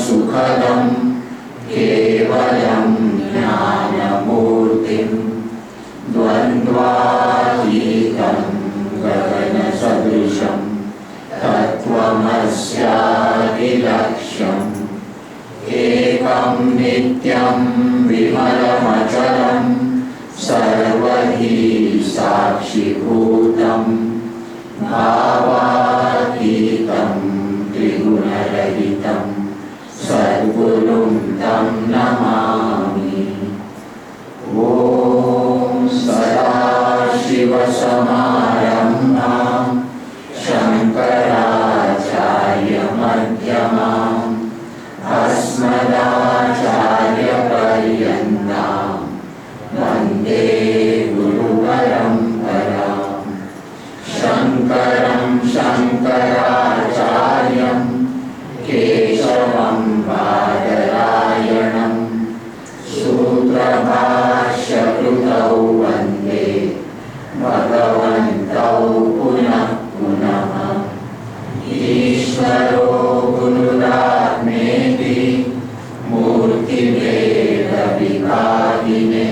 सुखदं केवलं ज्ञानमूर्तिं द्वन्द्वातीतं गगनसदृशं तत्त्वमस्यादिलक्ष्यम् एकं नित्यं विमलमचलं सर्वहि साक्षिभूतं भावातीतं त्रिगुणरहितं सद्गुरुं तं नमामि। ॐ सदाशिवसमारम्भां शङ्कराचार्यमध्यमाम् अस्मदाचार्यपर्यन्तां वन्दे गुरुपरम्पराम्। शङ्करं शङ्कराचार्यं केशवं बादरायणं सूत्रभाष्यकृतौ वन्दे भगवन्तौ पुनः पुनः। ईश्वरो गुरुरात्मेति मूर्तिभेदविभागिने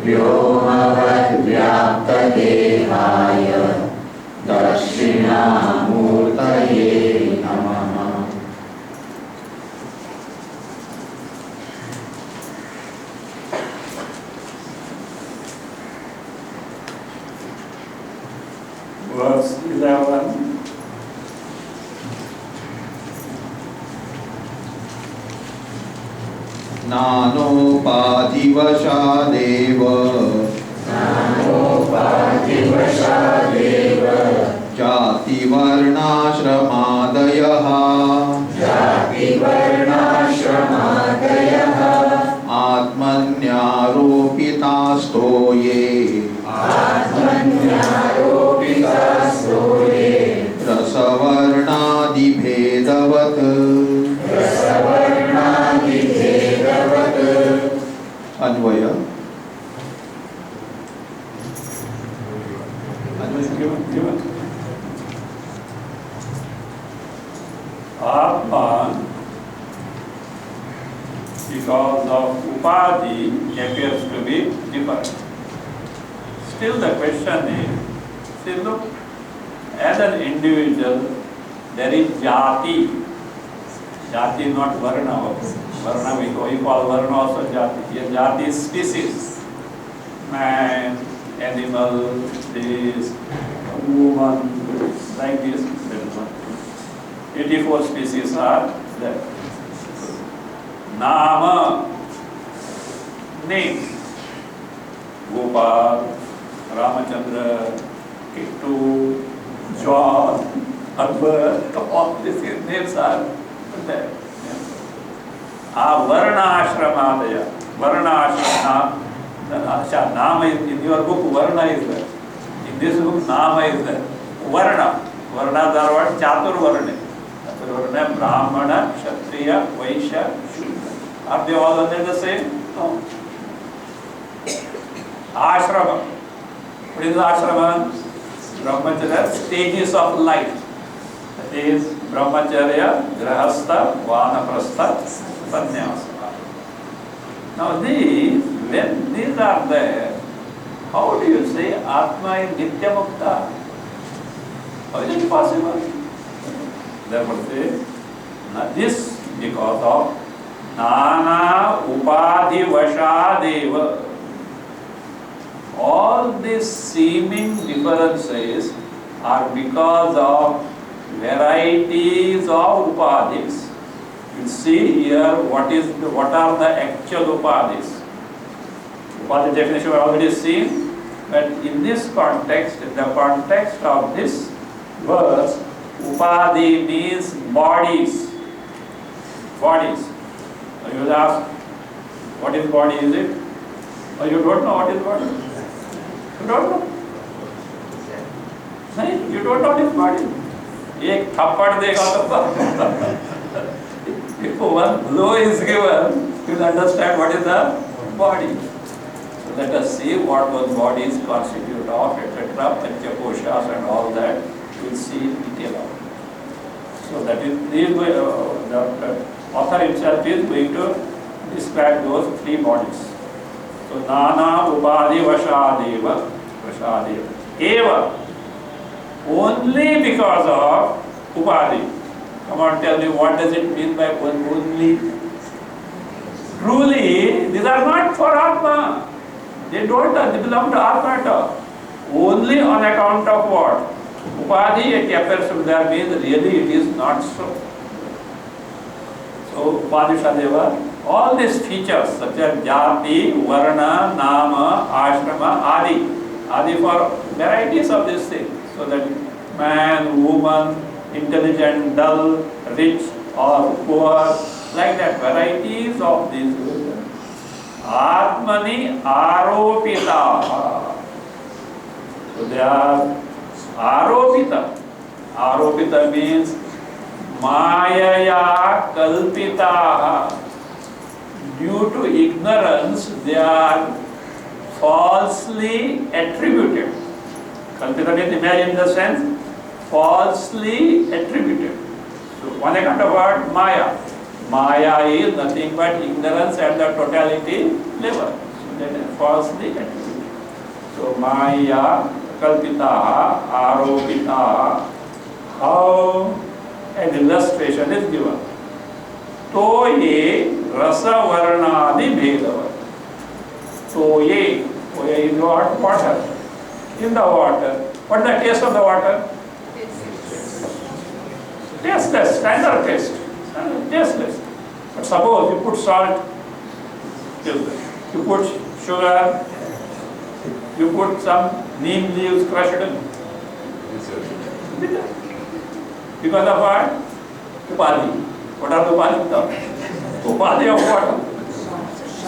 व्योमवद्व्याप्तदेहाय दक्षिणामूर्तये नमः। Verse 11. नानोपाधिवशादेव जातिवर्णाश्रमादयः आत्मन्यारोपितास्तो ये रसवर्णादिभेदवत् अन्वय Atma, because of upadhi, appears to be different. Still the question is, see look, as an individual, there is jati. Jati is not varna. Varna we call varna also jati. Here jati is species. Man, animal, this, woman, like this. 84 species are there. Nama, name. Gopal, Ramachandra, Kittu, John, Akbar, all these names are there. Varna ashramadaya. Varna ashrama. Nama is in your book, Varna is there. In this book, Nama is there. Varna. Varna are what? Chatur Varna. Brahmana, Kshatriya, Vaishya, Shudra. Are they all under the same? No. Ashrama. What is ashrama? Brahmacharya, stages of life. That is Brahmacharya, Grahastha, Vanaprastha, Sannyasa. Now when these are there, how do you say Atma is Nitya Mukta? How is it possible? Therefore say, this because of Nana Upadhi Vashadeva. All these seeming differences are because of varieties of upadhis. You see here what are the actual upadhis. Upadhi definition we already seen, but in this context, in the context of this verse, upadhi means bodies. Bodies. So you will ask, what is body, is it? Or you don't know what is body? You don't know? No, you don't know what is body. एक थप्पड़ देगा तो if one blow is given, you will understand what is the body. So let us see what those bodies constitute of, etc. Panchakoshas and all that. We will see in detail. So that is the author author himself is going to describe those three bodies. So Nana Upadhi Vashadeva Eva. Only because of Upadhi. Come on, tell me, what does it mean by only? Truly, these are not for Atma. They belong to Atma at all. Only on account of what? Upadhi, it appears from there means really it is not so. So, Upadishadeva, all these features such as Jati, Varna, Nama, Ashrama, Adi for varieties of these things. So that man, woman, intelligent, dull, rich or poor, like that, varieties of these. Atmani Aropita. So they are Aropita. Aropita means Mayaya Kalpita. Due to ignorance, they are falsely attributed. Kalpita means imagine in the sense falsely attributed. So one account of what? Maya. Maya is nothing but ignorance at the totality level. So that is falsely attributed. So Maya, Kalpita, Aropita. How an illustration is given. Toye rasa varnadi bhedavat. Toye is what? Water. In the water. What is the taste of the water? Tasteless, standard taste. Tasteless. But suppose you put salt, you put sugar, you put some neem leaves crushed in. Bitter. Because of what? Upadhi. What are the upadhi? Upadhi of what?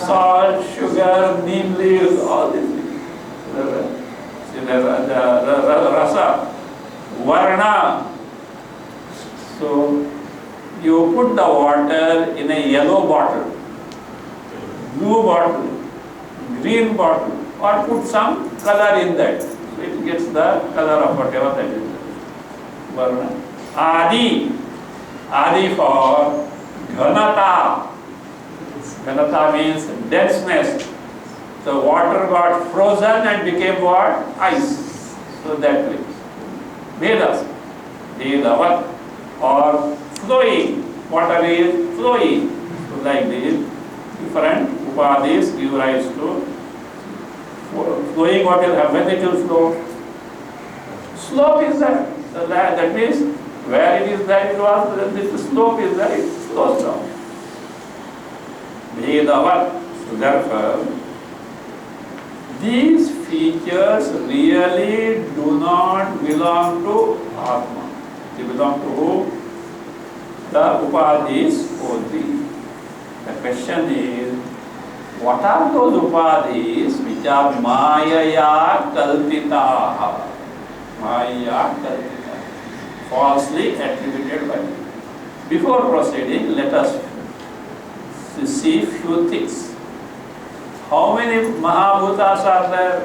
Salt, sugar, neem leaves, all these things. The rasa, varna. So you put the water in a yellow bottle, blue bottle, green bottle, or put some color in that. So it gets the color of whatever that is. Varna. Adi for ghanata. Ghanata means denseness. The water got frozen and became what? Ice. So that way. Vedas. Vedavat. Or flowing. Water is flowing. So like this, different upadhis give rise to flowing. What will happen when it will flow? Slope is there. So that means where it is there, it was, the slope is there, it slows down. Vedavat. So therefore, these features really do not belong to Atma. They belong to who? The upadhis only. The question is, what are those upadhis which are Mayaya Kalpita? Maya Kalpita. Falsely attributed by you. Before proceeding, let us see few things. How many Mahabhutas are there?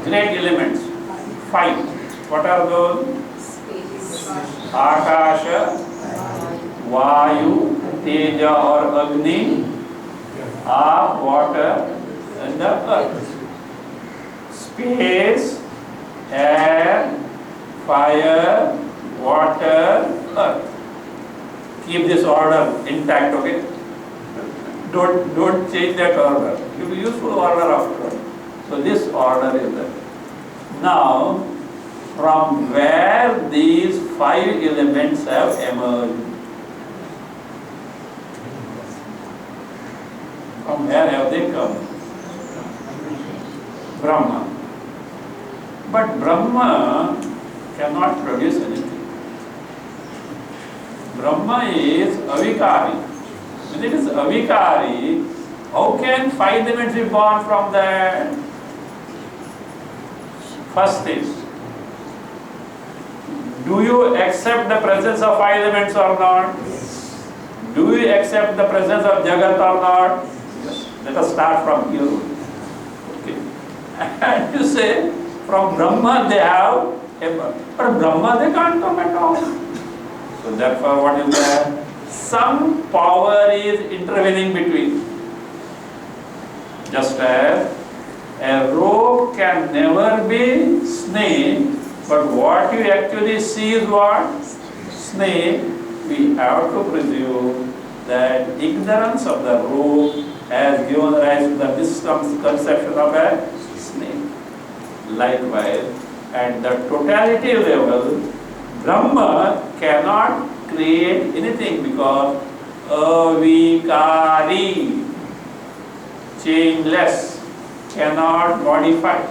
Great elements. 5. What are those? Akasha, Vayu, Teja or Agni, Aap, water, and the earth. Space, air, fire, water, earth. Keep this order intact, okay? Don't change that order. It will be useful order afterward. So this order is there. Now, from where these 5 elements have emerged? From where have they come? Brahma. But Brahma cannot produce anything. Brahma is avikari. When it is avikari, how can 5 elements be born from that? First is, do you accept the presence of 5 elements or not? Do you accept the presence of Jagat or not? Yes. Let us start from here. Okay. And you say, from Brahma they have, but Brahma they can't come at all. So therefore what is there? some power is intervening between. Just as a rope can never be snake, but what you actually see is what? Snake. We have to presume that ignorance of the rope has given rise to the misconception of a snake. Likewise, at the totality level, Brahma cannot create anything because avikari, changeless, cannot modify.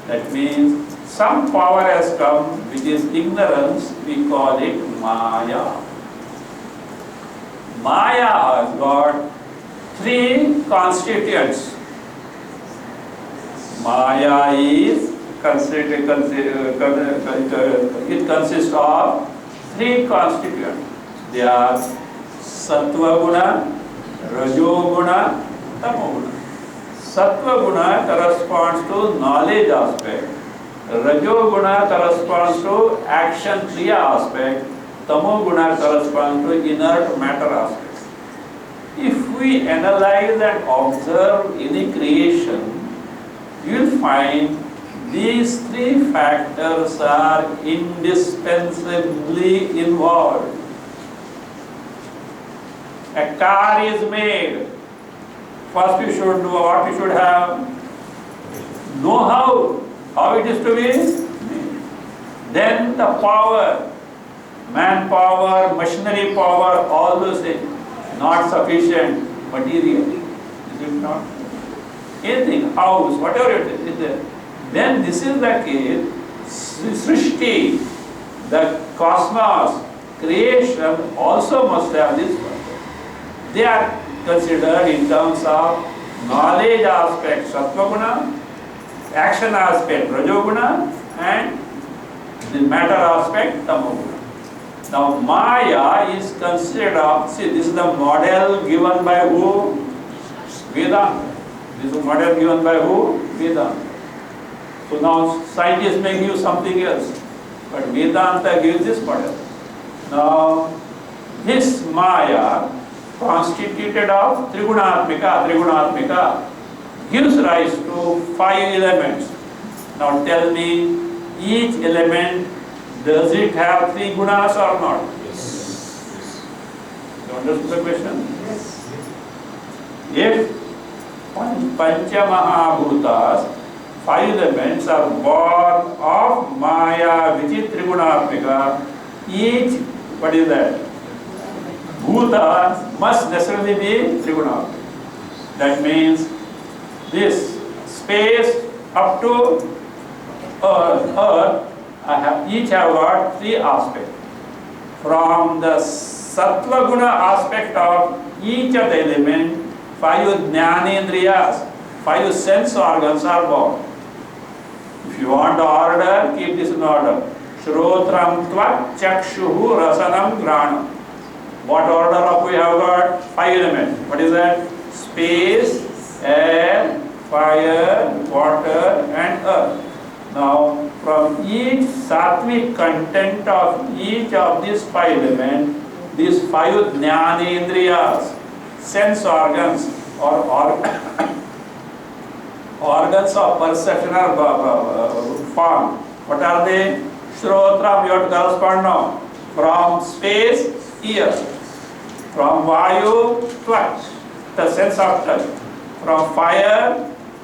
That means some power has come which is ignorance, we call it Maya. Maya has got three constituents. Maya is it consists of three constituents. They are Sattva Guna, Rajo Guna, Tamo Guna. Sattva Guna corresponds to knowledge aspect. Rajo Guna corresponds to action kriya aspect. Tamo Guna corresponds to inert matter aspect. If we analyze and observe any creation, you will find these three factors are indispensably involved. A car is made. First you should know what you should have. Know how it is to be made. Then the power, manpower, machinery power, all those things, not sufficient material. Is it not? Anything, house, whatever it is there. Then this is the case, Srishti, the cosmos, creation also must have this one. They are considered in terms of knowledge aspect, Sattva Guna, action aspect, Rajo Guna, and the matter aspect, Tamo Guna. Now Maya is considered of, see, this is the model given by who? Vedanta. This is a model given by who? Vedanta. So now scientists may give something else, but Vedanta gives this model. Now this Maya constituted of Trigunatmika gives rise to 5 elements. Now tell me, each element, does it have 3 gunas or not? Yes. You understand the question? Yes. If Pancha Mahabhutas, 5 elements are born of Maya, which is Trigunatmika, each, what is that? Bhuta must necessarily be Trigunatmika. That means this space up to earth, each have got 3 aspects. From the Sattva Guna aspect of each of the element, 5 Jnanendriyas, 5 sense organs are born. If you want order, keep this in order. Shrotram Tvat Chakshuhu Rasanam Granam. What order of we have got? 5 elements. What is that? Space, air, fire, water and earth. Now from each sattvic content of each of these 5 elements, these 5 Jnanendriyas, sense organs or organs of perception are formed. What are they? Shrotram, you have to correspond now. From space, ear. From Vayu, Tvat, the sense of touch. From fire,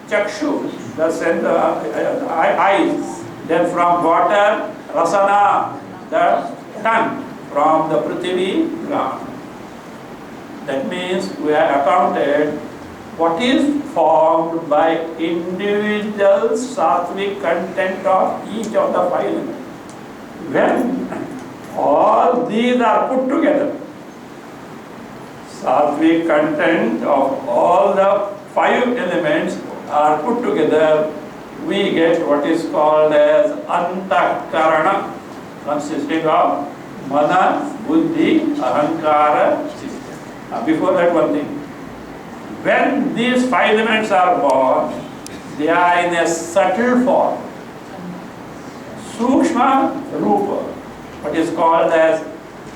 Chakshu, the sense of eyes. Then from water, Rasana, the tongue. From the Prithvi, ground. That means we have accounted what is formed by individual sattvic content of each of the 5 elements. When all these are put together, sattvic content of all the 5 elements are put together, we get what is called as Antakarana, consisting of Mana, Buddhi, Ahankara, Chitta. Before that, one thing. When these 5 elements are born, they are in a subtle form. Sukshma Rupa, what is called as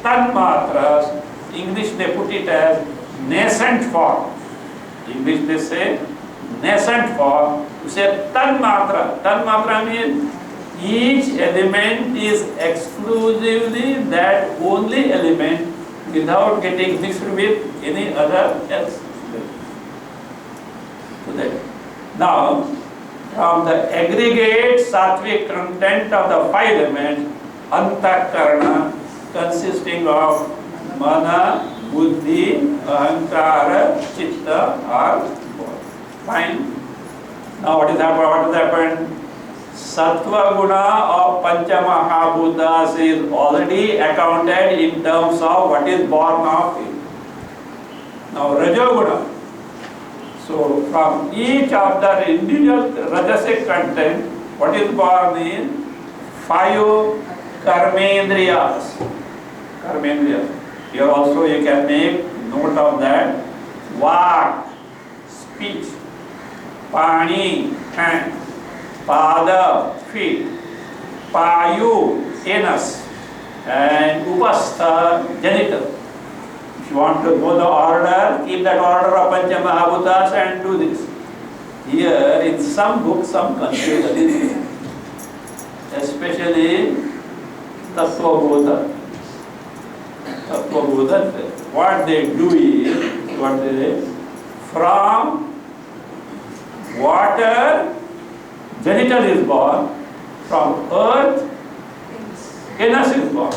Tanmatras, English they put it as nascent form. English they say nascent form. You say tanmatra. Tanmatra means each element is exclusively that only element without getting mixed with any other else. So that. Now, from the aggregate sattvic content of the five elements, antakarana consisting of mana, buddhi, ahankara, chitta are fine. Now what has happened? Sattva guna of Pancha Mahabhutas is already accounted in terms of what is born of it. Now Rajoguna. So from each of the individual Rajasic content, what is born in 5 karmendriyas. Karmendriyas. Here also you can make note of that. Vak, speech. Pani, hand. Pada, feet. Payu, anus. And Upastha, genital. If you want to know the order, keep that order of Pancha Mahabhutas and do this. Here, in some books, some confusion is there. Especially Tattva Bodha. What they do is, from water, genital is born, from earth, anus is born.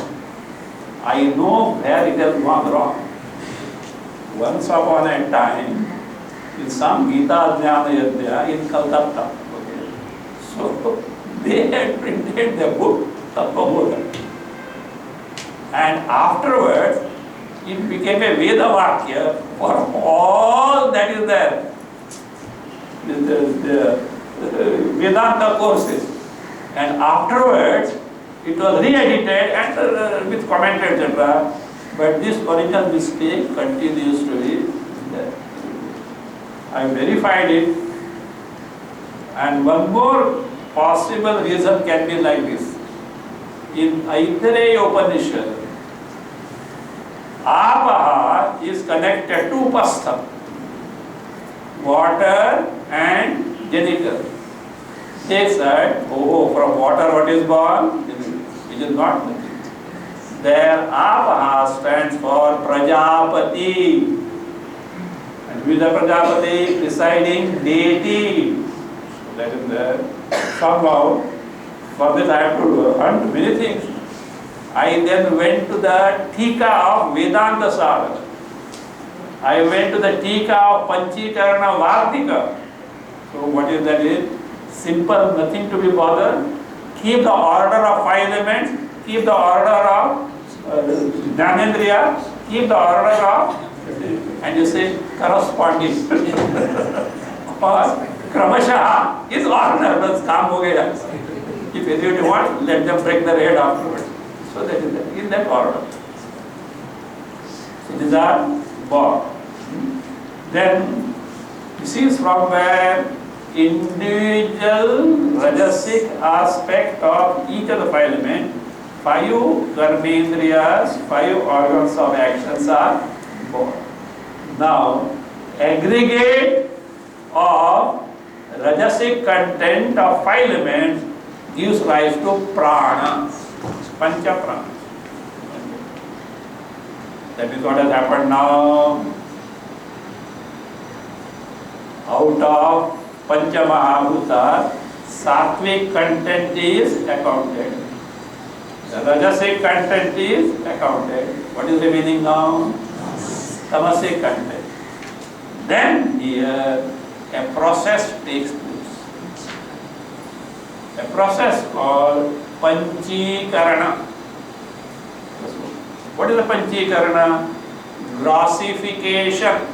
I know where it has gone wrong. Once upon a time, in some Gita Jnana Yajna in Calcutta, okay. So they had printed the book Tattva Bodha. And afterwards, it became a Veda Vakya for all that is there. The Vedanta courses. And afterwards, it was re-edited and with commentary, etc. But this original mistake continues to be there. I verified it. And one more possible reason can be like this. In Aitareya Upanishad, Apaha is connected to Upastha, water and genital. They said, oh, from water what is born? It is not nothing. There Apaha stands for Prajapati. And who is the Prajapati? Presiding deity. So that is there. Somehow, for this I have to learn many things. I then went to the Tika of Vedanta Sagar. I went to the Tika of Panchikarana Vartika. So what is that is? Simple, nothing to be bothered. Keep the order of 5 elements, keep the order of Jnanendriya, keep the order of, and you say corresponding. Or Kramashah is order, that's काम हो गया. If you want, let them break the red afterwards. So that is in that order. So these are born. Then this is from where individual rajasic aspect of each of the 5 elements, 5 karmendriyas, 5 organs of actions are born. Now, aggregate of rajasic content of 5 elements gives rise to prana, pancha prana. That is what has happened now. Out of Pancha Mahabhuta, sattvic content is accounted. The rajasic content is accounted. What is remaining now? Tamasic content. Then here a process takes place. A process called Panchikarana. What is the Panchikarana? Grossification.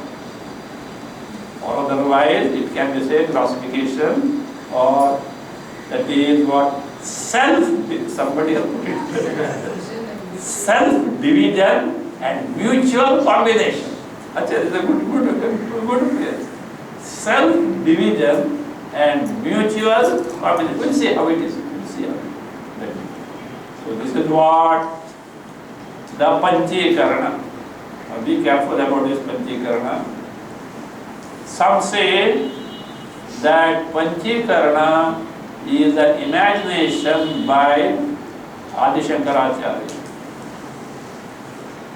Or otherwise it can be said grossification, or that is what somebody has put it, self-division and mutual combination. Achha, it's a good phrase. Self-division and mutual combination. We'll see how it is. So this is what the Panchikarana. Be careful about this Panchikarana. Some say that Panchikarana is the imagination by Adi Shankaracharya.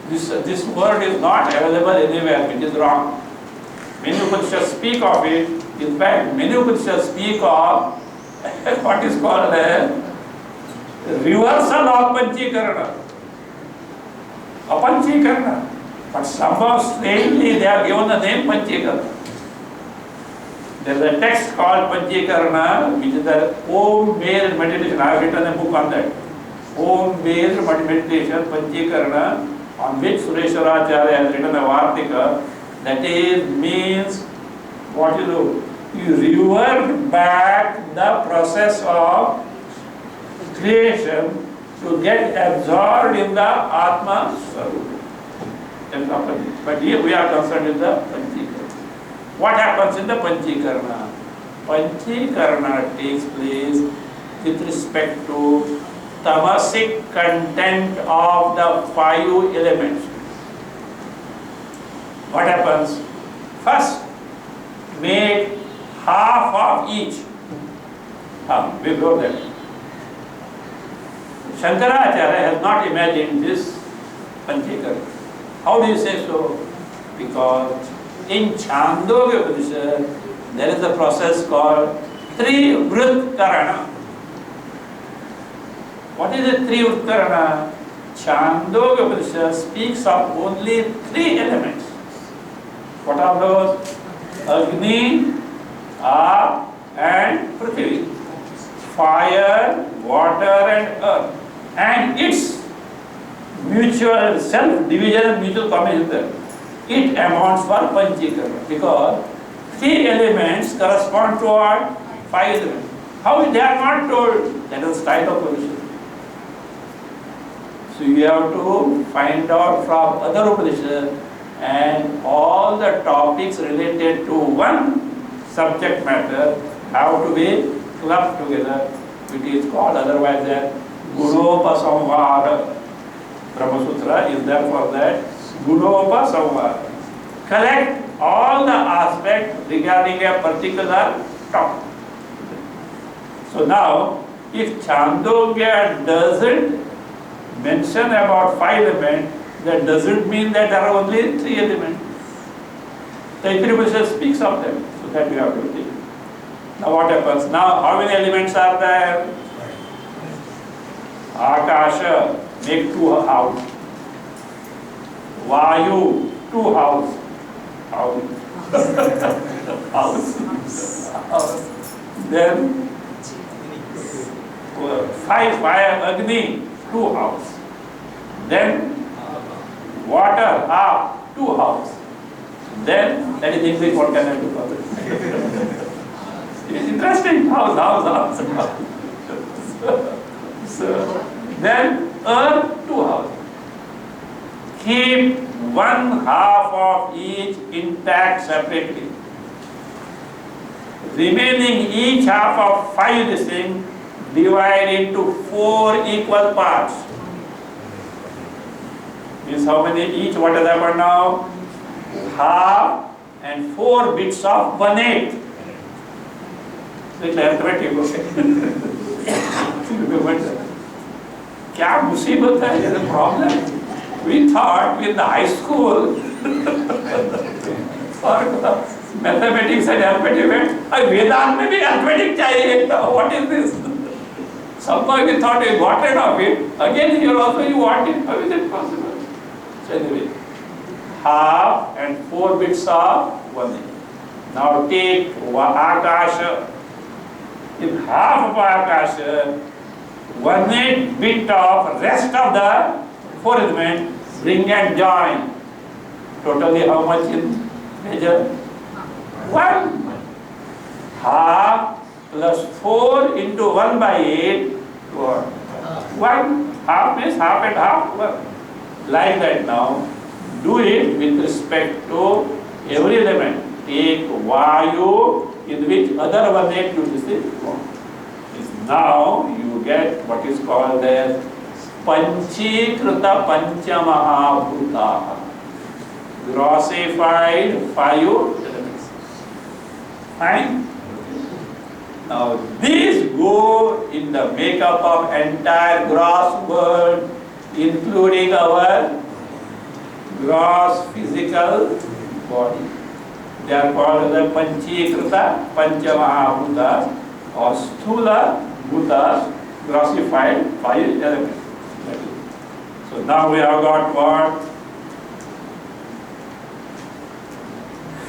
This word is not available anywhere, which is wrong. Many Upanishads speak of it. In fact, many Upanishads speak of what is called a reversal of Panchikarana. Apanchikarana. But somehow strangely they have given the name Panchikarana. There is a text called Panchikarana, which is the Om-based meditation. I have written a book on that. Om-based meditation, Panchikarana, on which Sureshwaracharya has written a Vartika. That is, means what you do? You revert back the process of creation to get absorbed in the Atma Swarupa. But here we are concerned with the Panchikarana. What happens in the Panchikarana? Panchikarana takes place with respect to tamasic content of the 5 elements. What happens? First, make half of each. We know that. Shankaracharya has not imagined this Panchikarana. How do you say so? Because in Chandogya Upanishad, there is a process called Trivritkarana. What is a Trivritkarana? Chandogya Upanishad speaks of only 3 elements. What are those? Agni, Aap, and Prithvi. Fire, water, and earth. And its mutual self-division and mutual combination. It amounts for Panchikarana because 3 elements correspond to what? 5 elements. How they are not told? That is style of Upanishad. So you have to find out from other Upanishads and all the topics related to one subject matter have to be clubbed together, which is called otherwise as Gunopasamvara. Brahma Sutra is there for that. Gunopasamvara. Collect all the aspects regarding a particular topic. So now, if Chandogya doesn't mention about 5 elements, that doesn't mean that there are only 3 elements. The Upanishad speaks of them, so that we have to take. Now what happens? Now how many elements are there? Akasha, make 2 house. Vayu, 2 house. House. Then 5 fire, Agni, 2 house. Then water, Aap, 2 house. Then that is English, what can I do for it? It's interesting. House. So then earth, 2 house. Keep 1/2 of each intact separately. Remaining each half of 5 this thing, divide into 4 equal parts. Means how many each? What has happened now? Half and 4 bits of 1/8. Little arithmetic, okay? क्या मुसीबत है? There is a problem. We thought in the high school for mathematics and arithmetic, Vedant में भी arithmetic चाहिए. What is this? Somehow we thought we got rid of it. Again here also you want it. How is it possible? So anyway, half and 4 bits of 1/8. Now take Akasha. In half of Akasha, 1/8 bit of rest of the 4 elements, bring and join. Totally how much in measure? 1. Half plus 4 into 1/8, what? 1. Half means half and half. Well, like that now. Do it with respect to every element. Take Vayu, in which other 1/8 you receive. Now you get what is called as Panchikrita Panchamahabhuta. grossified 5 elements. Fine? Now these go in the makeup of entire gross world, including our gross physical body. They are called the Panchikrita Panchamahabhutas or Sthula Bhutas, grossified 5 elements. So now we have got what?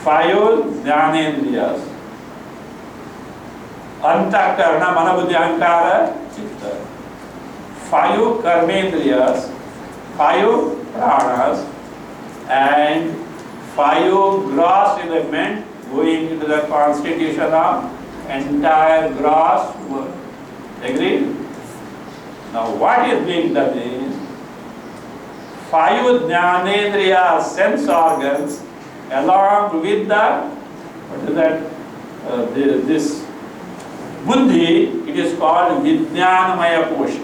5 Jnanendriyas. Antakarna, Manabuddhi, Ahankara, Chitta. 5 Karmendriyas, 5 Pranas, and 5 gross elements going into the constitution of entire gross world. Agreed? Now what is being done is 5 Jnanendriya sense organs along with the, what is that, this Buddhi, it is called Vijnanamaya Kosha.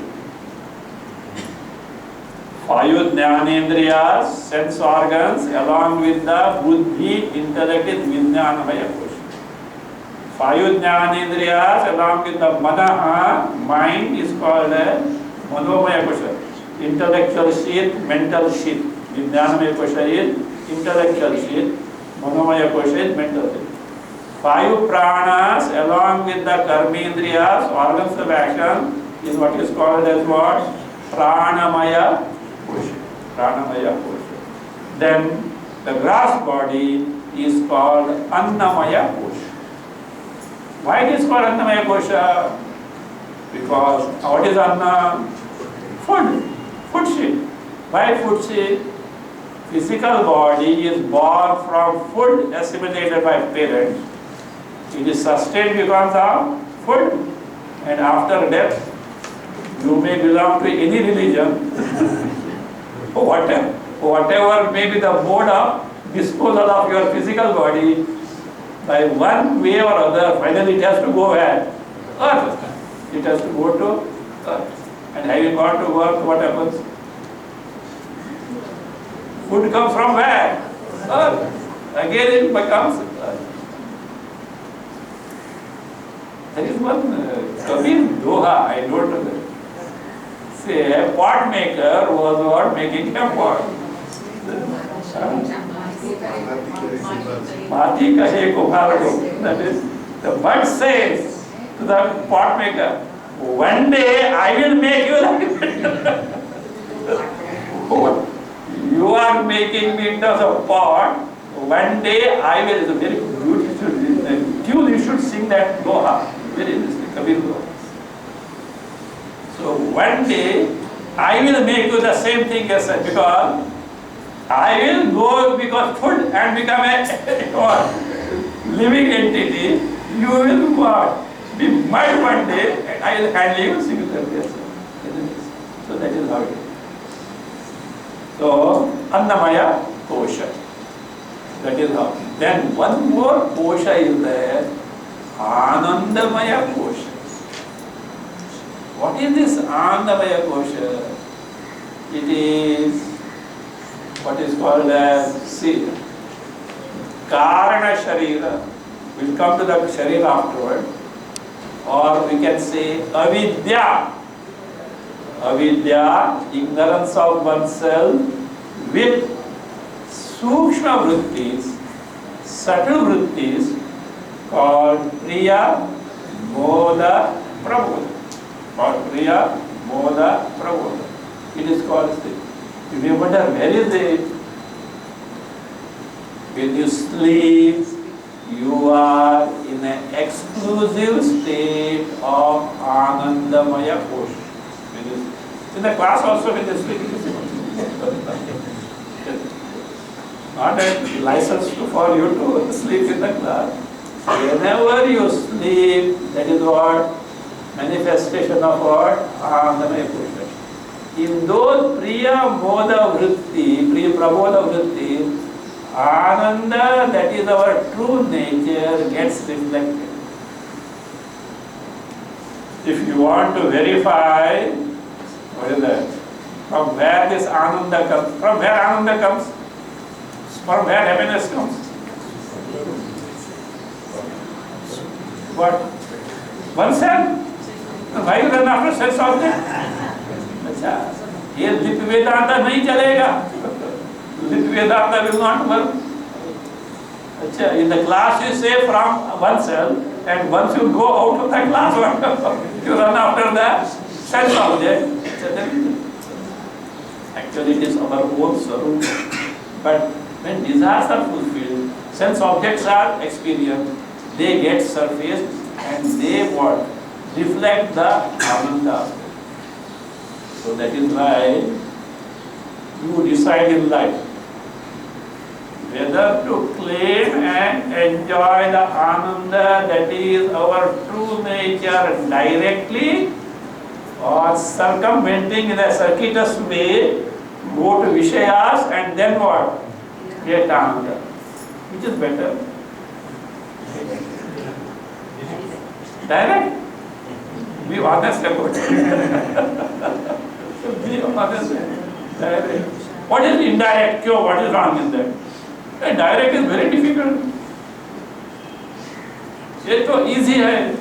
5 Jnanendriyas, sense organs, along with the Buddhi, intellect is Vijnanamaya Kosha. 5 Jnanendriyas, along with the Manaha, mind is called Manomaya Kosha. Intellectual sheath, mental sheath. Vijnanamaya Kosha is intellectual sheath, Manomaya Kosha is mental sheath. 5 pranas along with the karmendriyas, organs of action, is what is called as what? Pranamaya Kosha. Pranamaya Kosha. Then the gross body is called Annamaya Kosha. Why it is called Annamaya Kosha? Because what is Anna? Food. Food sheet. Why food sheet? Physical body is born from food assimilated by parents. It is sustained because of food, and after death, you may belong to any religion, whatever may be the mode of disposal of your physical body, by one way or other, finally it has to go where? Earth. It has to go to earth. And having gone to work, what happens? Food comes from where? Earth. Again it becomes earth. There is one Kabir Doha, I don't know. Say, a pot maker was what making a pot. Mati kahe ko bhargo. That is, the bird says to the pot maker, one day I will make you like that. You are making me into a pot. One day I will. It's a very beautiful tune. You should sing that Doha. Very interesting, Kabir Doha. So one day I will make you the same thing as that, because I will go because food and become a living entity. You will what? Be mud one day, and I will handle you similarly. So that is how it is. So Annamaya Kosha. That is how. Then one more Kosha is there. Anandamaya Kosha. What is this Anandamaya Kosha? It is what is called as Karana Sharira. We'll come to the Sharira afterward. Or we can say Avidya. Avidya, ignorance of oneself with Sukshma Vrittis, subtle Vrittis, called Priya, Bodha, Prabodha. Called Priya, Bodha, Prabodha. It is called state. You may wonder, where is it? When you sleep, you are in an exclusive state of Anandamaya Kosha. In the class also, when you sleep, not a license for you to sleep in the class. Whenever you sleep, that is what? Manifestation of what? Anandamaya Kosha. In those Priya Bodha Vritti, Priya Prabodha Vritti, Ananda, that is our true nature, gets reflected. If you want to verify, what is that? From where this Ananda comes? From where Ananda comes? From where happiness comes? What? Oneself? Why you run after sense object? अच्छा, ये lip Vedanta नहीं चलेगा. Lip vedanta will not work. अच्छा, in the class you say from oneself, and once you go out of the class, you run after the sense object. Actually, it is our own sorrow. But when desires are fulfilled, sense objects are experienced, they get surfaced, and they what? Reflect the ananda. So that is why you decide in life whether to claim and enjoy the ananda that is our true nature directly, or circumventing in a circuitous way, go to Vishayas and then what? Get ananda. Which is better? Direct? Be honest about it. Be honest. Direct. What is indirect? What is wrong in that? Direct is very difficult. ये तो easy है.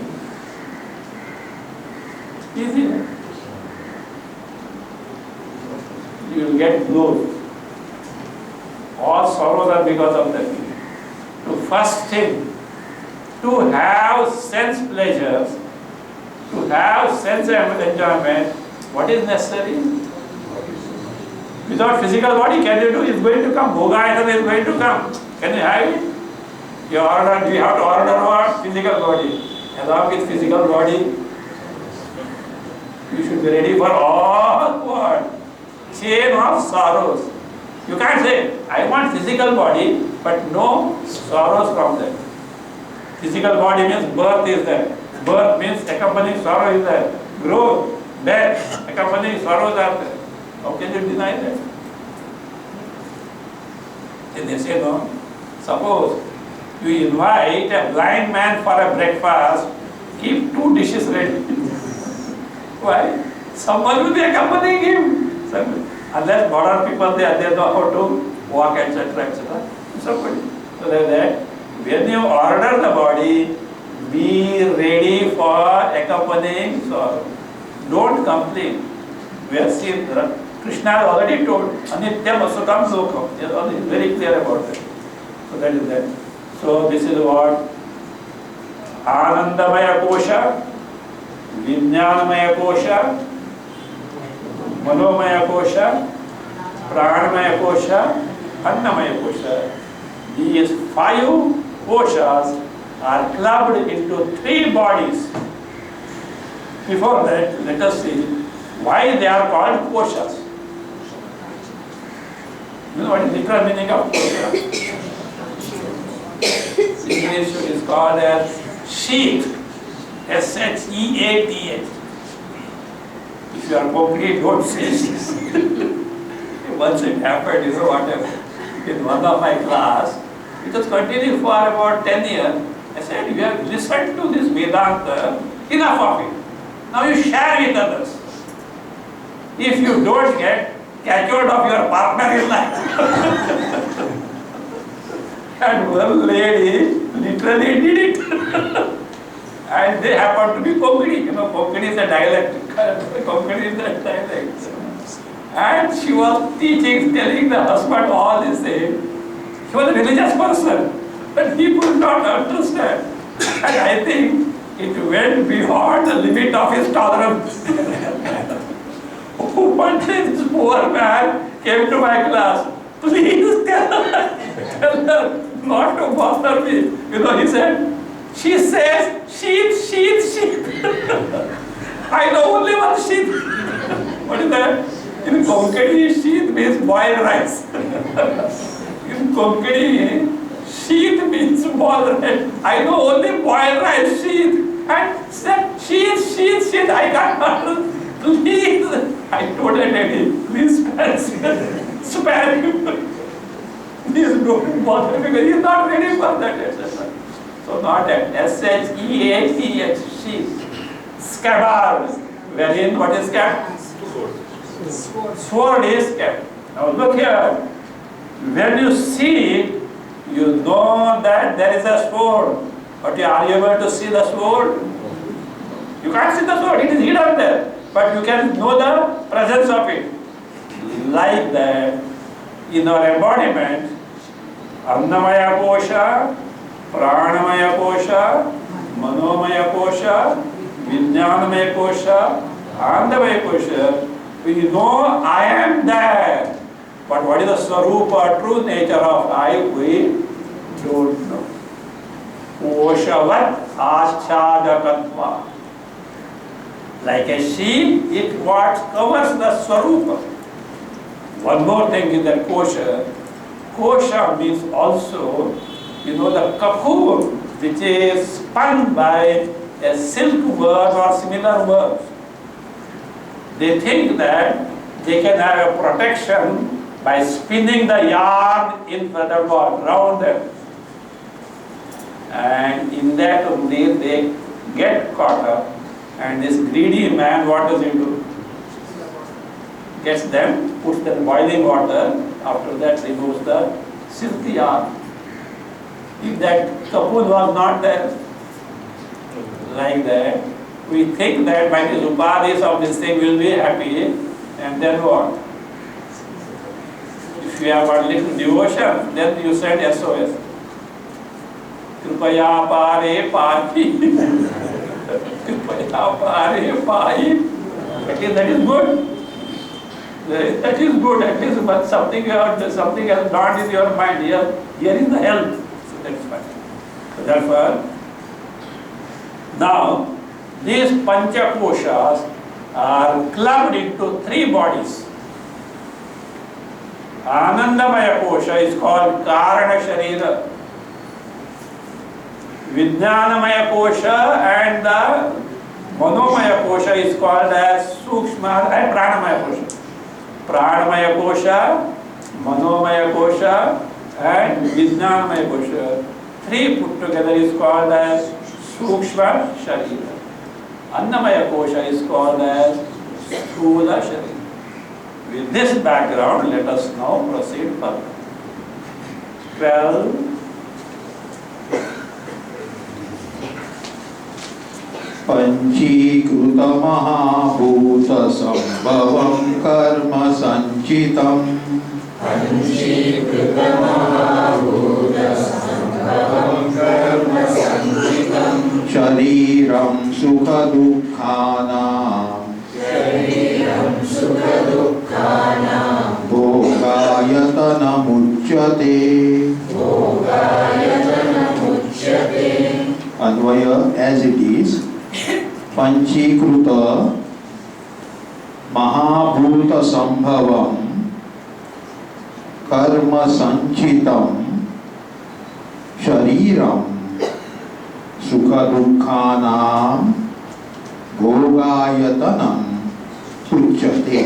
Easy है. You will get growth. All sorrows are because of that. To first thing, to have sense pleasures, to have sense enjoyment, what is necessary? Without physical body, can you do? It's going to come. Bodha is going to come. Can you have it? You have to order what? Physical body. Along with physical body, you should be ready for all what? Chain of sorrows. You can't say, I want physical body, but no sorrows from that. Physical body means birth is there. Birth means accompanying sorrow is there. Growth, death, accompanying sorrows are there. How can you deny that? Then they say no. Suppose you invite a blind man for a breakfast, keep 2 dishes ready. Why? Someone will be accompanying him. Unless modern people, they know how to walk, etc. etc. Somebody. So like that, when you order the body, be ready for accompanying sorrow. Don't complain. We have seen Krishna has already told, Anityam Asukam Sukam. He is very clear about that. So that is that. So this is what? Anandamaya Kosha, Vijnanamaya Kosha, Manomaya Kosha, Pranamaya Kosha, Annamaya Kosha. These 5 koshas are clubbed into 3 bodies. Before that, let us see why they are called koshas. You know what is the literal meaning of kosha? English is called as sheath. S-H-E-A-T-H. If you are complete, don't say this. Once it happened, you know what happened? In one of my class, it was continuing for about 10 years. I said, you have listened to this Vedanta, enough of it. Now you share with others. If you don't get captured of your partner in life. And one lady literally did it. And they happened to be Konkani. You know, Konkani is a dialect. Konkani is a dialect. And she was teaching, telling the husband all this thing. She was a religious person, but he could not understand. And I think it went beyond the limit of his tolerance. One day this poor man came to my class. Please tell her not to bother me. You know, he said, she says, sheep. I know only one sheep. What is that? In Konkani, sheep means boiled rice. In Konkani, sheep means boiled rice. I know only boiled rice, sheep. And said, sheep, I can't understand. Please, I told her, Daddy, please spare him. Please don't bother because he is not ready for that, etc. So not at S-H-E-A-T-H, sheep. Scabbard, wherein what is kept? Sword is kept. Now look here. When you see it, you know that there is a sword. But are you able to see the sword? You can't see the sword, it is hidden there. But you can know the presence of it. Like that, in our embodiment, Annamaya Kosha, Pranamaya Kosha, Manomaya Kosha, Vijnanamaya Kosha, Andamaya Kosha, we know I am there. But what is the Swarupa, true nature of I, we don't know. Koshavat Aschadakatva. Like a sheep, it what covers the Swarupa. One more thing in that kosha. Kosha means also, the cocoon which is spun by a silk worm or similar worms. They think that they can have a protection by spinning the yarn in the worm around them. And in that only they get caught up. And this greedy man, what does he do? Gets them, puts them in boiling water, after that removes the silky yarn. If that cocoon was not there, like that, we think that by the upadhis of this thing we'll be happy, and then what? If you have a little devotion, then you send SOS. Kripaya pare pari. Kripaya pare pari. That is good. That is good, at least, but something has dawned in your mind. Here is the help. So that's fine. So therefore, now these Pancha Koshas are clubbed into three bodies. Anandamaya Kosha is called Karana Sharira. Vijnanamaya Kosha and the Manomaya Kosha is called as Sukshma and Pranamaya Kosha. Pranamaya Kosha, Manomaya Kosha and Vijnanamaya Kosha. Three put together is called as Sukshma Sharira. Annamaya Kosha is called as Sthula Sharira. With this background, let us now proceed further. 12. पंचीकृत महाभूत संभवं कर्म संचितं पंचीकृत महाभूत संभवं कर्म संचितं शरीरं सुख दुःखानां भोगायतनमुच्यते. Anvaya as it is. Panchikruta Mahabhuta Sambhavam Karma Sanchitam Shariram Sukha Dukkhanam Bhogayatanam Uchyate.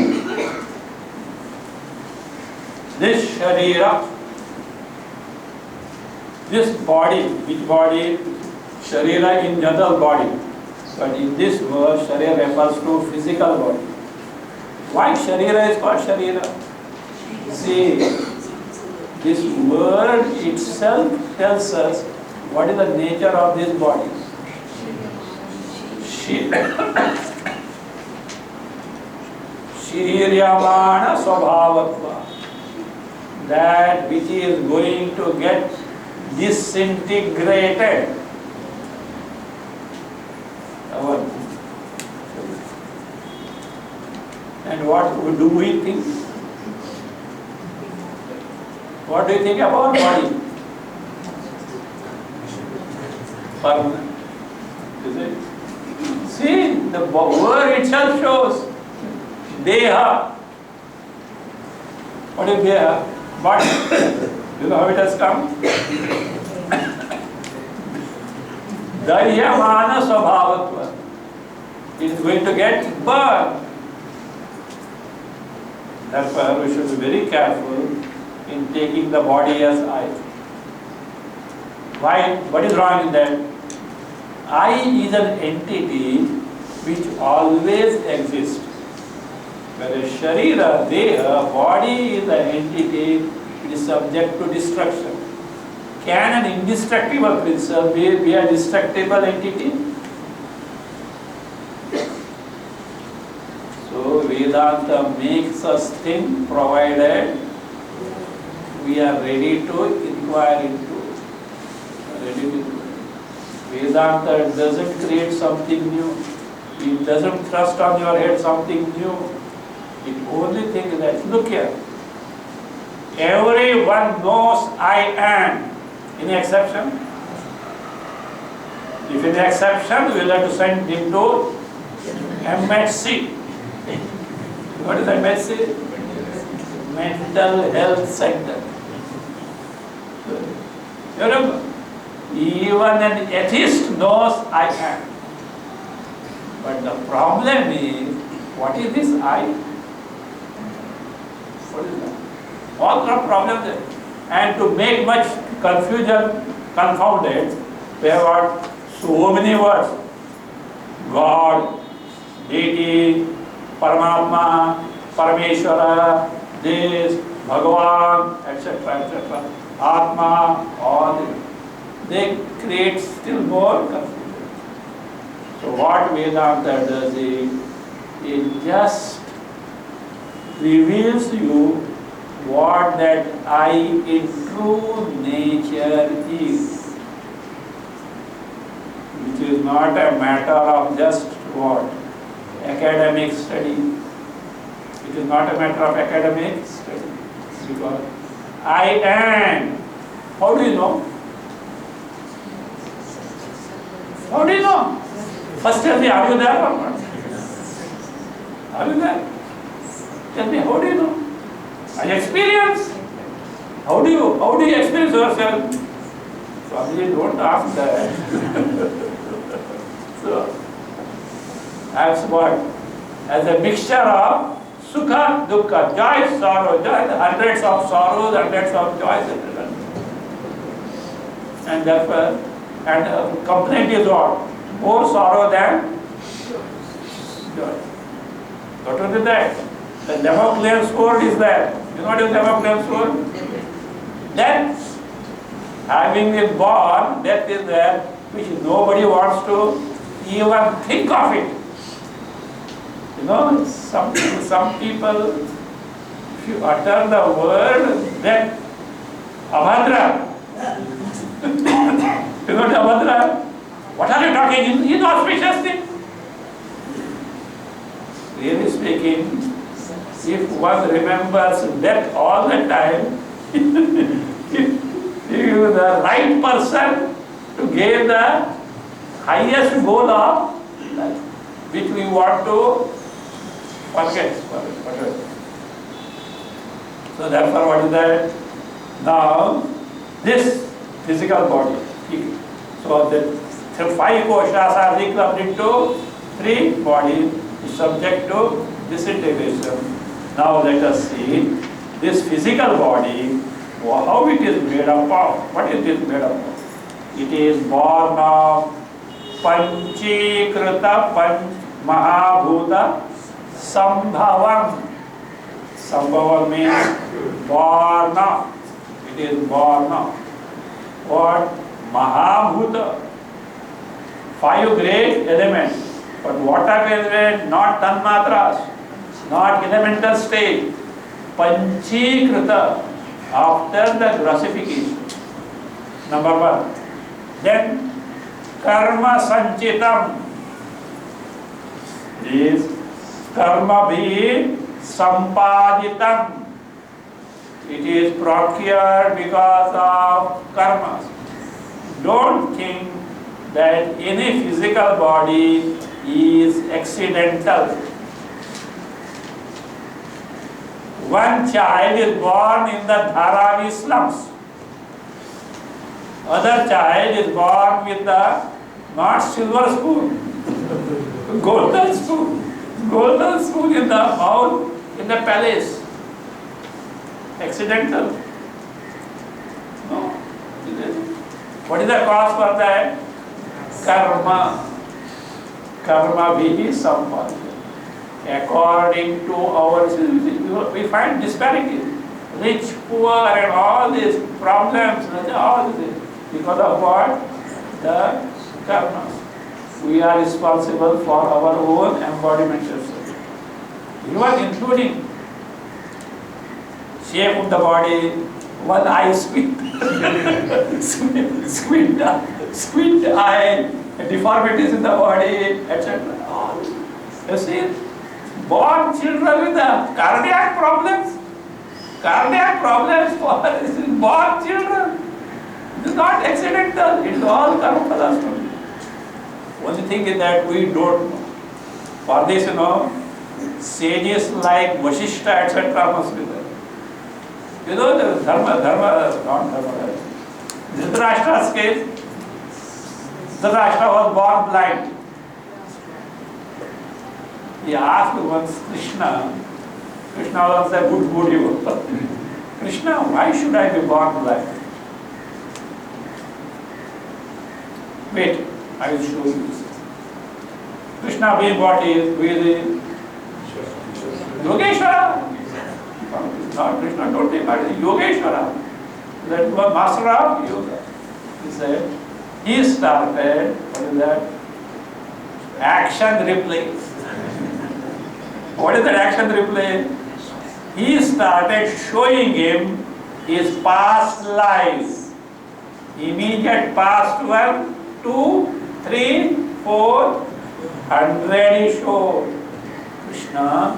This Sharira, this body, which body? Sharira in general body. But in this word, Sharira refers to physical body. Why Sharira is called Sharira? See, this word itself tells us what is the nature of this body. Shiryamana Swabhavatva. That which is going to get disintegrated. And what do we think? What do you think about body? Permanent. Is it? See, the word itself shows Deha. What is Deha? Body. You know how it has come? Dahyamana Swabhavatva. It is going to get burned. Therefore, we should be very careful in taking the body as I. Why? What is wrong in that? I is an entity which always exists. Whereas Sharira, Deha, body is an entity it is subject to destruction. Can an indestructible principle be a destructible entity? So Vedanta makes us think provided we are ready to inquire into it. Vedanta doesn't create something new. It doesn't thrust on your head something new. It only thinks that, look here, everyone knows I am. Any exception? If any exception, we will have to send him to MHC. What is MHC? Mental Health Center. You remember? Even an atheist knows I am. But the problem is, what is this I? What is that? All the problems there. And to make much confusion, confounded, we have got so many words. God, deity, Paramatma, Parameshwara, this, Bhagavan, etc., etc., Atma, all this. They create still more confusion. So what Vedanta does is, it just reveals you what that I in true nature is. Which is not a matter of just what? Academic study. It is not a matter of academic study. Because I am. How do you know? How do you know? First tell me, are you there or not? Are you there? Tell me, how do you know? I experience. How do you experience yourself? Swamiji, don't ask that. So, as what? As a mixture of sukha, dukkha, joy, sorrow, joy, hundreds of sorrows, hundreds of joys, etc. And therefore, complaint is what? More sorrow than joy. What is that? The Damocles sword is there. You know what is Damocles sword? Death. Having been born, death is there, which nobody wants to even think of it. You know, some people, if you utter the word death, abhadra. You know what abhadra? What are you talking? Inauspicious thing. Really speaking, if one remembers death all the time, if you are the right person to gain the highest goal of life, which we want to forget. So therefore, what is that? Now, this physical body. So the 5 koshas are reclubbed into 3 bodies, subject to disintegration. Now let us see this physical body, how it is made up of. What is it made up of? It is born of panchikrita mahabhuta sambhavam. Sambhavam means born of. It is born of. What? Mahabhuta. 5 great elements. But what are element? Not tanmatras, not elemental state. Panchikrita, after the grossification. Number 1. Then karma sanchitam is karma bhi sampaditam. It is procured because of karmas. Don't think that any physical body is accidental. One child is born in the Dharavi slums. Other child is born with the not silver spoon, golden spoon. Golden spoon in the mouth in the palace. Accidental. No. What is the cause for that? Karma. Karma bhi sampadya. According to our, we find disparity. rich, poor, and all these problems, all this, because of what? The karma. We are responsible for our own embodiment also. Even including shape of the body, one eye squint, squint eye, deformities in the body, etc. All. You see, born children with the cardiac problems for born children. It is not accidental, it is all karma phalas only. Only thing is that we don't know. For this, sages like Vasishtha, etc. must be there. You know the Dhritarashtra's case. Dhritarashtra was born blind. He asked once Krishna was a good hero. Krishna, why should I be born blind? Wait, I will show you this. Krishna being what he is, who is he? Yogeshwara. Not Krishna, don't take part. Yogeshwara. That was master of yoga. He said, he started, what is that? Action replay. What is that action replay? He started showing him his past lives. Immediate past 1, 2, 3, 4, 100 he showed. Krishna,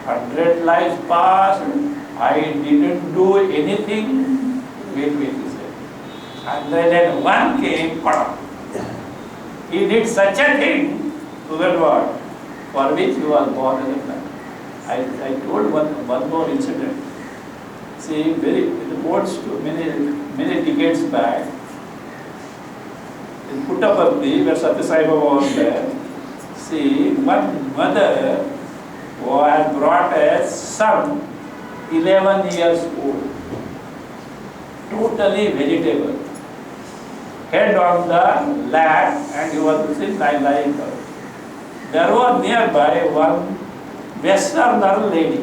100 lives past, I didn't do anything. Wait, he said. And then one came, he did such a thing to that word for which he was born as a man. I told one more incident. See, in the boards many decades back, in Puttaparthi, where Satya Sai Baba was there, see, one mother who had brought a son, 11 years old, totally vegetable, head on the lap, and he was lying down. There was nearby one Western lady.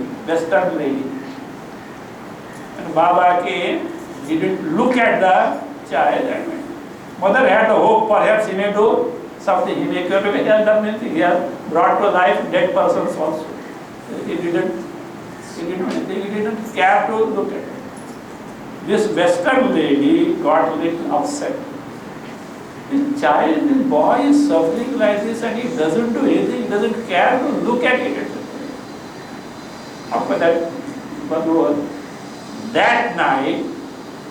And Baba came, he didn't look at the child, and mother had the hope perhaps he may do something, he may cure, he has done anything, he has brought to life dead persons also. He didn't anything, he didn't care to look at it. This Western lady got a little upset. This child, this boy is suffering like this and he doesn't do anything, he doesn't care to look at it. After that night,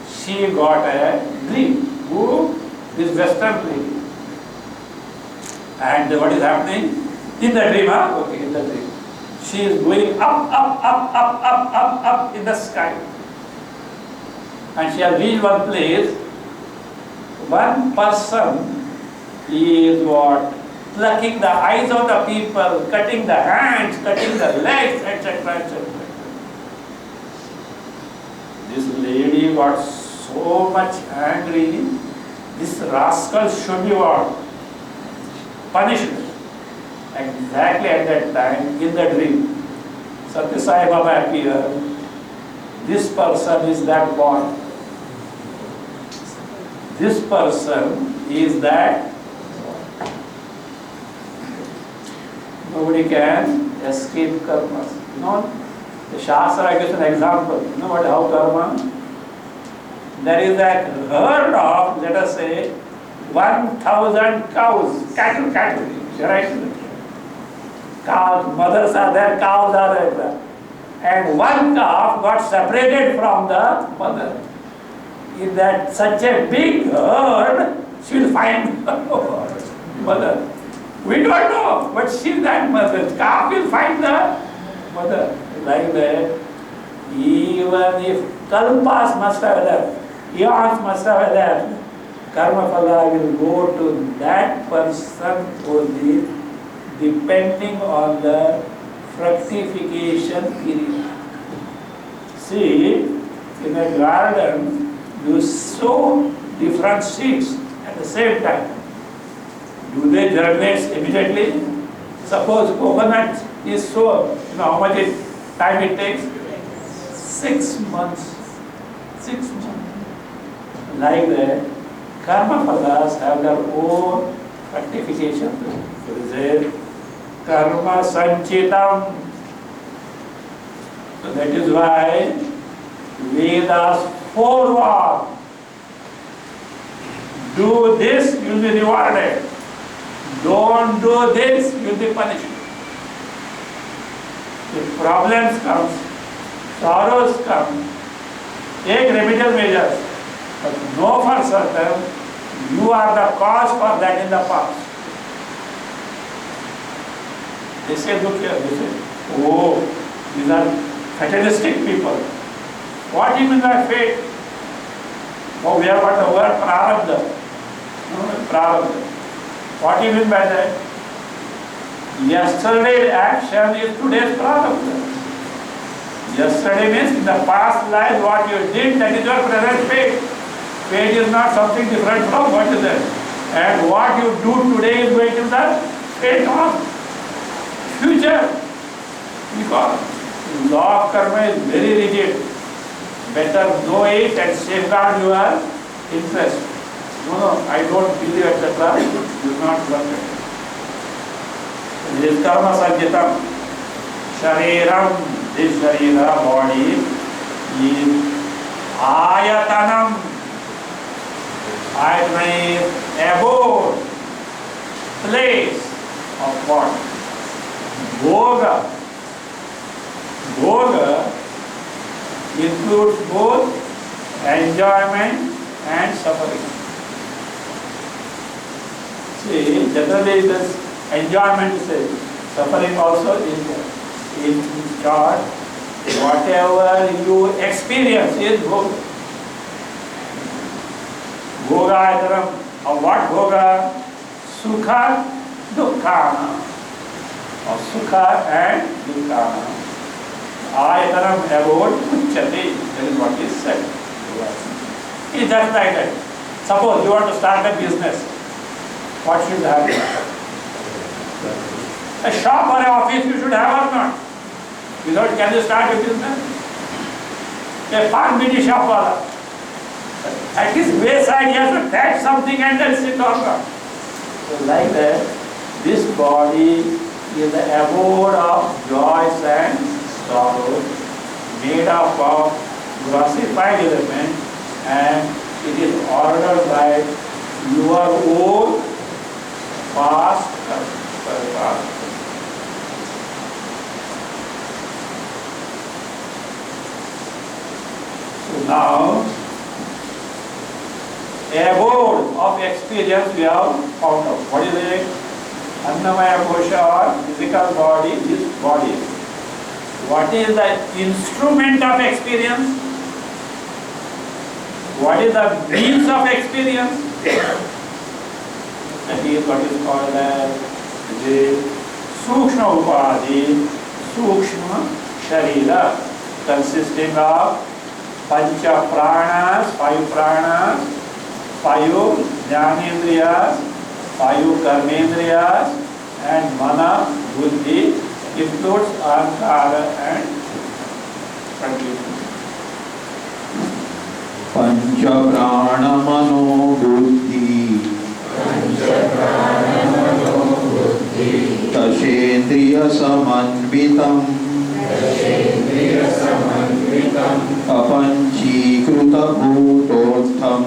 she got a dream. Who? This Western lady. And what is happening? In the dream, Okay, in the dream. She is going up in the sky. And she has reached one place. One person is what? Plucking the eyes of the people, cutting the hands, cutting the legs, etc., etc. This lady got so much angry. This rascal should be what? Punished. Exactly at that time, in the dream, Satya Sai Baba appeared. This person is that boy. This person is that. Nobody can escape karma. The Shastra gives an example. You know how karma? There is a herd of, let us say, 1,000 cows, cattle, right? Cows, mothers are there, cows are there. And one calf got separated from the mother. In that such a big herd, she will find the mother. We don't know, but she that mother. Calf will find the mother. Like that, even if kalpas must have left, eons must have left, karma phala will go to that person only, depending on the fructification period. See, in a garden, you sow different seeds at the same time. Do they germinate immediately? Suppose coconut is sown, you know how much time it takes? 6 months. 6 months. Like that, karma phalas have their own rectification. So they say, karma sanchitam. So that is why Vedas forewarn. Do this, you will be rewarded. Don't do this, you will be punished. If problems come, sorrows come, take remedial measures, but know for certain you are the cause for that in the past. They say, look here, they say, oh, these are fatalistic people. What do you mean by fate? Oh, we have got the word prarabdha. No, prarabdha. What do you mean by that? Yesterday's action is today's prarabdha. Yesterday means in the past life what you did, that is your present fate. Fate is not something different from what is there. And what you do today is going to be the fate of future. Because law of karma is very rigid. Better know it and safeguard your interest. No, I don't believe, etc. Do not work it. This karma sanjitam. Shariram, this sharira, body, is ayatanam. Ayatana is abode, place of what? Bodha. Bodha includes both enjoyment and suffering. See, generally this enjoyment is there. Suffering also is there. In short, whatever you experience is bhoga. Bhoga adaram. Of what bhoga? Sukha, dukkhana. Of sukha and dukkhana. Ayataram abode uchyate. That is what is said. It's just like that. Suppose you want to start a business. What should happen? A shop or an office you should have or not? Without can you start a business? A pan mini shop wala. At his wayside he has to catch something and then sit on that. So like that, this body is the abode of joys and sorrows, made up of grossified elements, and it is ordered by your own past. So now, abode of experience we have found out. What is it? Annamaya kosha or physical body, this body. What is the instrument of experience? What is the means of experience? That is what is called as the Sukshma Upadhi, Sukshma Sharira, consisting of Pancha Pranas, 5 Pranas, 5 Jnanendriyas, 5 Karmendriyas, and Mana, Buddhi, includes Ankara and Pratyuta. Pancha prana mano buddhi tashendriya samanvitam apanchikruta bhutotham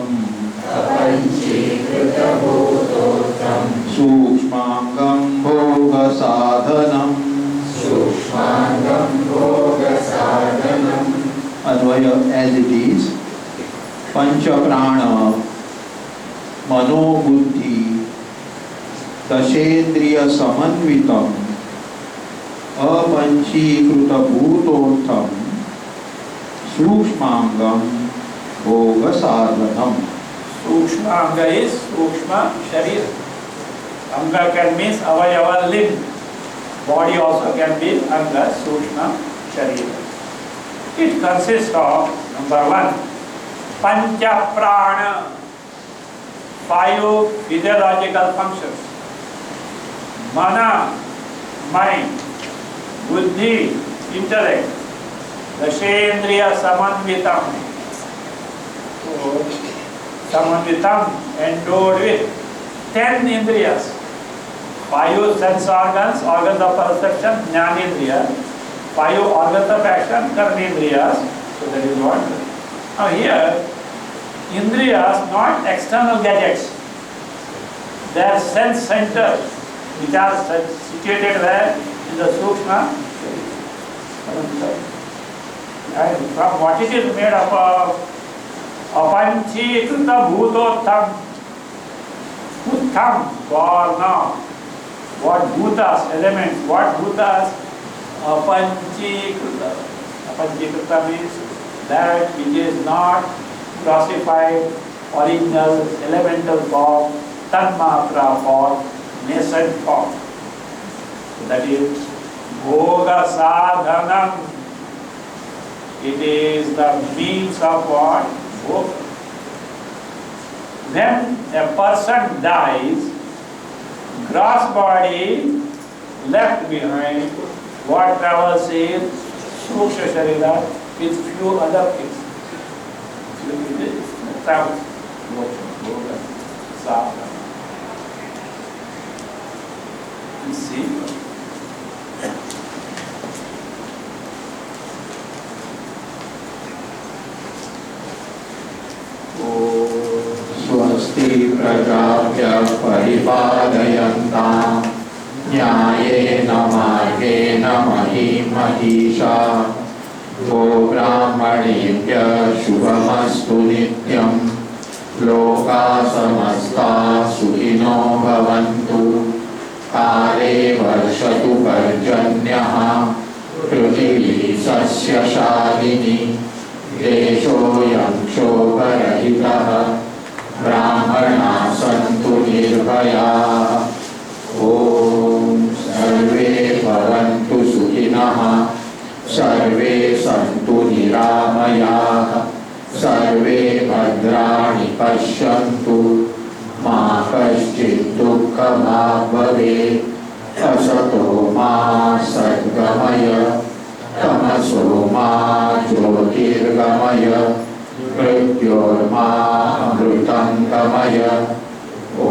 sukshmangam bhoga sadhanam. Anvaya as it is. Pancha prana mano buddhi dashendriya samanvitam apanchikruta bhutotham sukshmangam bhoga sadhanam. Sukshma anga is Sukshma Sharir. Anga can mean avayava limb. Body also can be Anga Sukshma Sharir. It consists of number 1, Pancha Prana, 5 physiological functions. Mana, mind. Buddhi, intellect. Dashendriya Samanvitam. So, Samanvitam, endowed with 10 indriyas. 5 sense organs, organs of perception, Jnanendriya. 5 organs of action, Karnendriyas. So that is what. Now here, indriyas, not external gadgets. They are sense centers, which are situated where? In the Sukshma. And from what it is made up of? Apanchikrita bhutotham. Uttham, varna. What bhutas, elements, what bhutas? Apanchikrita. Apanchikrita means that which is not classified, original, elemental form, tanmatra form, nascent form. So that is Bhoga sadhanam. It is the means of what? Bhoga. When a person dies, gross body left behind, what travels is Suksha Sharira with few other things. Travels. Bhoga sadhanam. You see? स्वस्ति प्रजाभ्य परिपालयन्तां न्यायेन मार्गेण महीं महिषा गोब्राह्मणेभ्यः शुभमस्तु नित्यं लोकाः समस्ताः सुखिनो भवन्तु काले वर्षतु पर्जन्यः पृथिवी सस्यशालिनी देशोऽयं क्षोभरहितः ब्राह्मणाः सन्तु निर्भयाः ॐ सर्वे भवन्तु सुखिनः सर्वे सन्तु निरामयाः सर्वे भद्राणि पश्यन्तु मा कश्चित् दुःखभाग् भवेत् असतो मा सद्गमय तमसो मा ज्योतिर्गमय मृत्योर्मामृतं गमय ॐ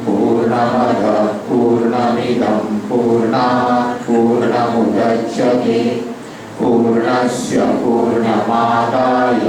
पूर्णमदः पूर्णमिदं पूर्णात् पूर्णमुदच्यते पूर्णस्य पूर्णमादाय